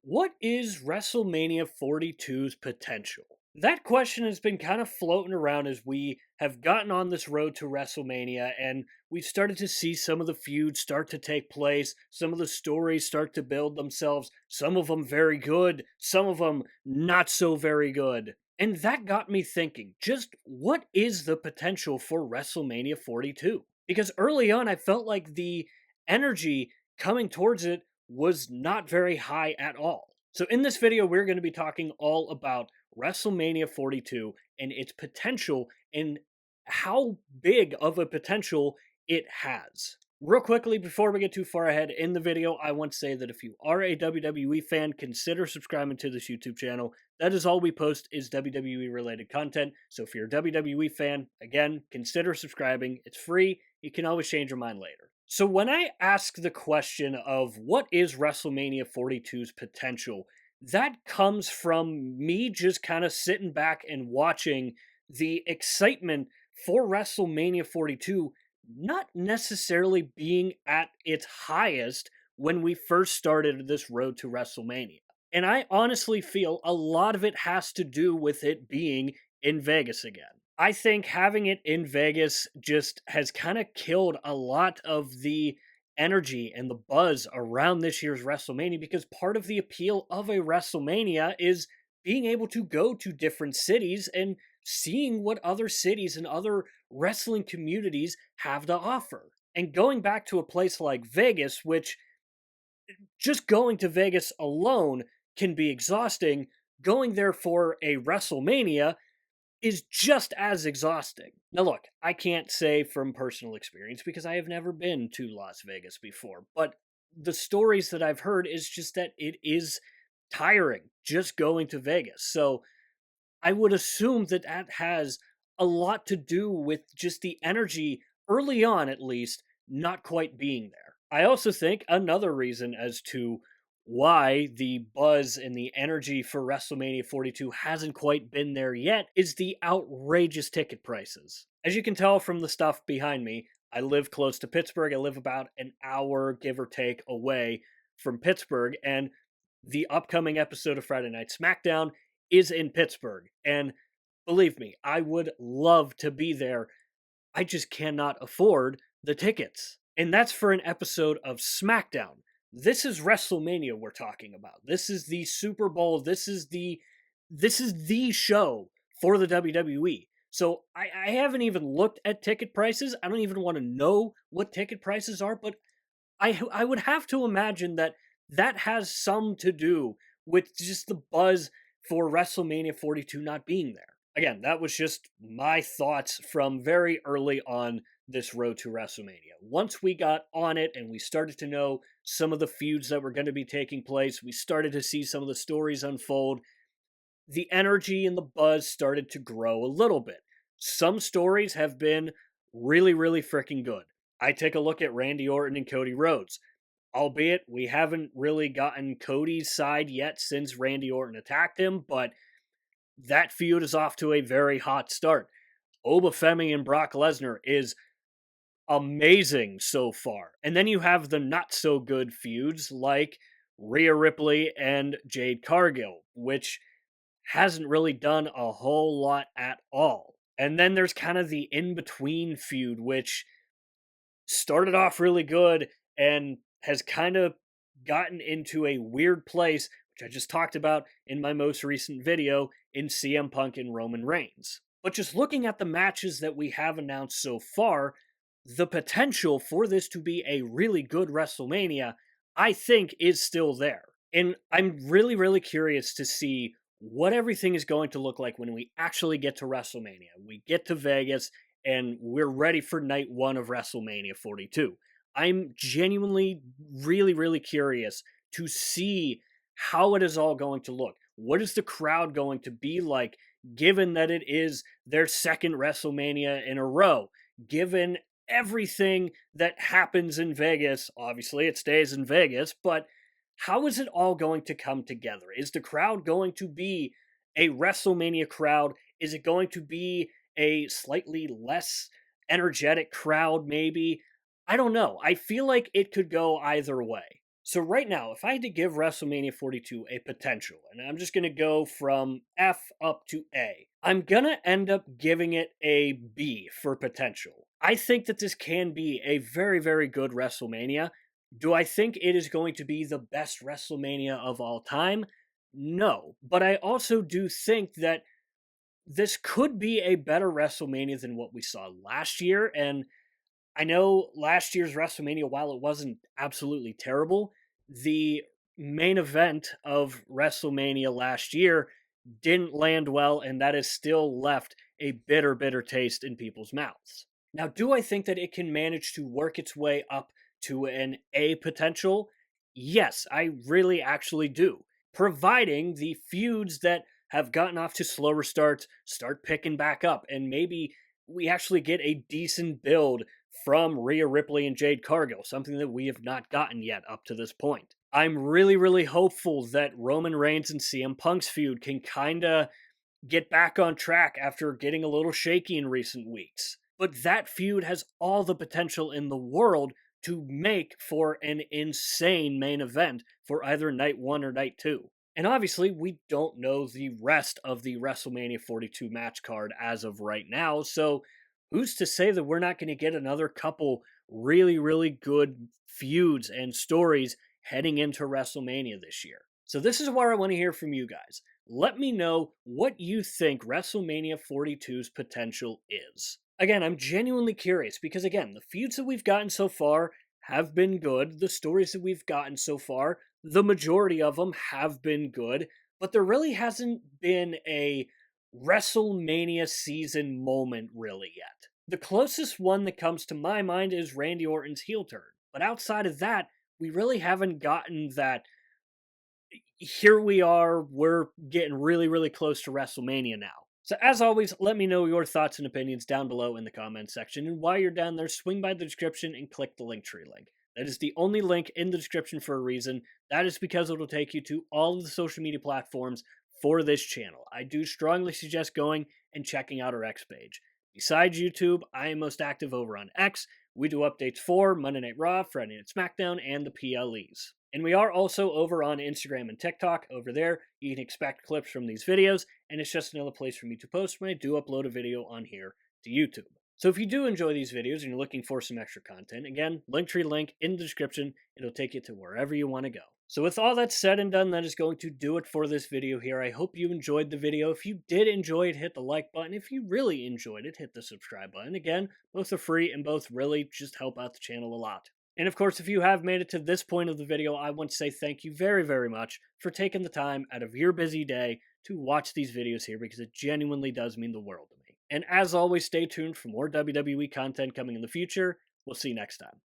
What is WrestleMania 42's potential? That question has been kind of floating around as we have gotten on this road to WrestleMania and we've started to see some of the feuds start to take place, some of the stories start to build themselves, some of them very good, some of them not so very good. And that got me thinking, just what is the potential for WrestleMania 42? Because early on, I felt like the energy coming towards it was not very high at all. So, in this video, we're going to be talking all about WrestleMania 42 and its potential and how big of a potential it has. Real quickly, before we get too far ahead in the video, I want to say that if you are a WWE fan, consider subscribing to this YouTube channel. That is all we post is WWE related content. So if you're a WWE fan, again, consider subscribing. It's free. You can always change your mind later. So when I ask the question of what is WrestleMania 42's potential, that comes from me just kind of sitting back and watching the excitement for WrestleMania 42 not necessarily being at its highest when we first started this road to WrestleMania. And I honestly feel a lot of it has to do with it being in Vegas again. I think having it in Vegas just has kind of killed a lot of the energy and the buzz around this year's WrestleMania because part of the appeal of a WrestleMania is being able to go to different cities and seeing what other cities and other wrestling communities have to offer. And going back to a place like Vegas, which just going to Vegas alone can be exhausting, going there for a WrestleMania is just as exhausting. Now, look, I can't say from personal experience because I have never been to Las Vegas before, but the stories that I've heard is just that it is tiring just going to Vegas. So I would assume that that has a lot to do with just the energy early on, at least, not quite being there. I also think another reason as to why the buzz and the energy for WrestleMania 42 hasn't quite been there yet is the outrageous ticket prices. As you can tell from the stuff behind me, I live close to Pittsburgh. I live about an hour, give or take, away from Pittsburgh, and the upcoming episode of Friday Night SmackDown is in Pittsburgh. And believe me, I would love to be there. I just cannot afford the tickets. And that's for an episode of SmackDown. This is WrestleMania we're talking about. This is the Super Bowl. This is the show for the WWE. So I haven't even looked at ticket prices. I don't even want to know what ticket prices are, but I would have to imagine that that has some to do with just the buzz for WrestleMania 42 not being there. Again, that was just my thoughts from very early on this road to WrestleMania. Once we got on it and we started to know some of the feuds that were going to be taking place, we started to see some of the stories unfold, the energy and the buzz started to grow a little bit. Some stories have been really, really freaking good. I take a look at Randy Orton and Cody Rhodes. Albeit we haven't really gotten Cody's side yet since Randy Orton attacked him, but that feud is off to a very hot start. Obafemi and Brock Lesnar is amazing so far. And then you have the not so good feuds like Rhea Ripley and Jade Cargill, which hasn't really done a whole lot at all. And then there's kind of the in between feud, which started off really good and has kind of gotten into a weird place, which I just talked about in my most recent video in CM Punk and Roman Reigns. But just looking at the matches that we have announced so far, the potential for this to be a really good WrestleMania, I think, is still there. And I'm really, really curious to see what everything is going to look like when we actually get to WrestleMania. We get to Vegas and we're ready for night one of WrestleMania 42. I'm genuinely really, really curious to see how it is all going to look. What is the crowd going to be like, given that it is their second WrestleMania in a row? Given everything that happens in Vegas, obviously it stays in Vegas, but how is it all going to come together? Is the crowd going to be a WrestleMania crowd? Is it going to be a slightly less energetic crowd, maybe? I don't know. I feel like it could go either way. So right now, if I had to give WrestleMania 42 a potential, and I'm just going to go from F up to A, I'm going to end up giving it a B for potential. I think that this can be a very, very good WrestleMania. Do I think it is going to be the best WrestleMania of all time? No. But I also do think that this could be a better WrestleMania than what we saw last year. And I know last year's WrestleMania, while it wasn't absolutely terrible, the main event of WrestleMania last year didn't land well, and that has still left a bitter, bitter taste in people's mouths. Now, do I think that it can manage to work its way up to an A potential? Yes, I really actually do. Providing the feuds that have gotten off to slower starts start picking back up, and maybe we actually get a decent build from Rhea Ripley and Jade Cargill, something that we have not gotten yet up to this point. I'm really, really hopeful that Roman Reigns and CM Punk's feud can kind of get back on track after getting a little shaky in recent weeks. But that feud has all the potential in the world to make for an insane main event for either night one or night two. And obviously, we don't know the rest of the WrestleMania 42 match card as of right now, so who's to say that we're not going to get another couple really, really good feuds and stories heading into WrestleMania this year? So, this is where I want to hear from you guys. Let me know what you think WrestleMania 42's potential is. Again, I'm genuinely curious because, again, the feuds that we've gotten so far have been good. The stories that we've gotten so far, the majority of them have been good, but there really hasn't been a WrestleMania season moment really yet. The closest one that comes to my mind is Randy Orton's heel turn. But outside of that, we really haven't gotten that. Here we are, we're getting really, really close to WrestleMania now. So, as always, let me know your thoughts and opinions down below in the comments section. And while you're down there, swing by the description and click the Linktree link. That is the only link in the description for a reason. That is because it will take you to all of the social media platforms for this channel. I do strongly suggest going and checking out our X page. Besides YouTube, I am most active over on X. We do updates for Monday Night Raw, Friday Night SmackDown, and the PLEs. And we are also over on Instagram and TikTok. Over there, you can expect clips from these videos, and it's just another place for me to post when I do upload a video on here to YouTube. So if you do enjoy these videos and you're looking for some extra content, again, Linktree link in the description. It'll take you to wherever you want to go. So with all that said and done, that is going to do it for this video here. I hope you enjoyed the video. If you did enjoy it, hit the like button. If you really enjoyed it, hit the subscribe button. Again, both are free and both really just help out the channel a lot. And of course, if you have made it to this point of the video, I want to say thank you very, very much for taking the time out of your busy day to watch these videos here because it genuinely does mean the world to me. And as always, stay tuned for more WWE content coming in the future. We'll see you next time.